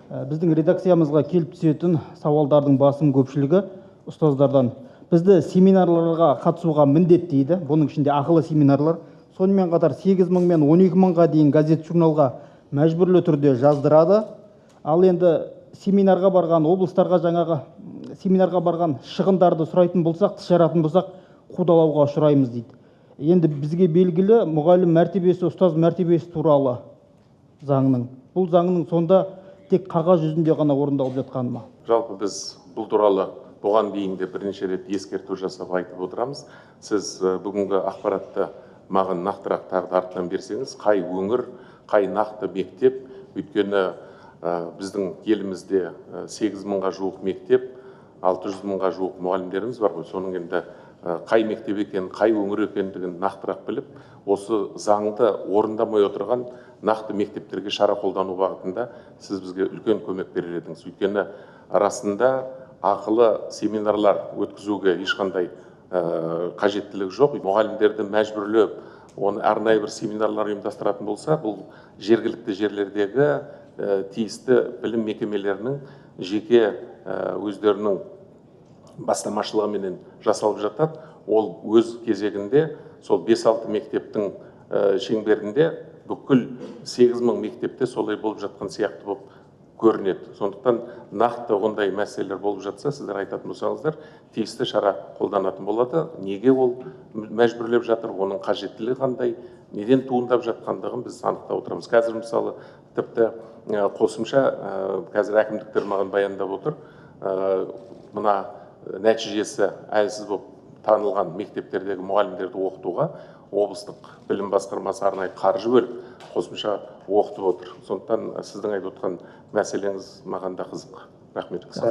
Біздің редакциямызға келіп түсетін сауалдардың басым көпшілігі ұстаздардан бізді семинарларға қатысуға міндеттейді. Бұның ішінде ақылы семинарлар. Сонымен қатар 8 мың мен 12 мыңға дейін газет журналға мәжбүрлі түрде жаздырады. Ал енді семинарға барған, облыстарға жаңағы семинарға барған шығындарды сұрайтын болсақ, шығаратын болсақ, қудалауға ұшыраймыз дейді. Енді бізге белгілі мұғалім мәртебесі, ұстаз мәртебесі туралы заңның. Бұл заңның сонда тек қағаз жүзінде ғана орындалып жатқаны ма? Жалпы біз бұл туралы бұған дейін де бірнеше рет ескерту жасап айтып отырамыз. Сіз бүгінгі ақпаратты маған нақтырақ тағы артынан берсеңіз, қай өңір, қай нақты мектеп, өйткені біздің елімізде 8 мыңға жуық мектеп, 600 мыңға жуық мұғалімдеріміз бар ғой. Соның енді қай мектеп екен, қай өңір екендігін нақтырақ біліп, осы заңды орындамай отырған нақты мектептерге шара қолдану бағытында сіз бізге үлкен көмек берер едіңіз. Өйткені арасында ақылы семинарлар өткізуге ешқандай қажеттілік жоқ. Мұғалімдерді мәжбүрлеп, оны арнайы бір семинарлар ұйымдастыратын болса, бұл жергілікті жерлердегі тиісті білім мекемелерінің жеке өздерінің бастамашылығымен жасалып жатады. Ол өз кезегінде сол 5-6 мектептің шеңберінде бүкіл 8 мың мектепте солай болып жатқан сияқты болып көрінеді. Сондықтан нақты ондай мәселелер болып жатса, сіздер айтатын болсаңыздар, тиісті шара қолданатын болады. Неге ол мәжбүрлеп жатыр, оның қажеттілігі қандай, неден туындап жатқандығын біз анықтап отырамыз. Қазір мысалы тіпті қосымша қазір әкімдіктер маған баяндап отыр. Мына нәтижесі әлсіз болып танылған мектептердегі мұғалімдерді оқытуға облыстық білім басқармасы арнайы қаржы бөліп қосымша оқытып отыр. Сондықтан сіздің айтып отқан мәселеңіз маған да қызық. Рахмет.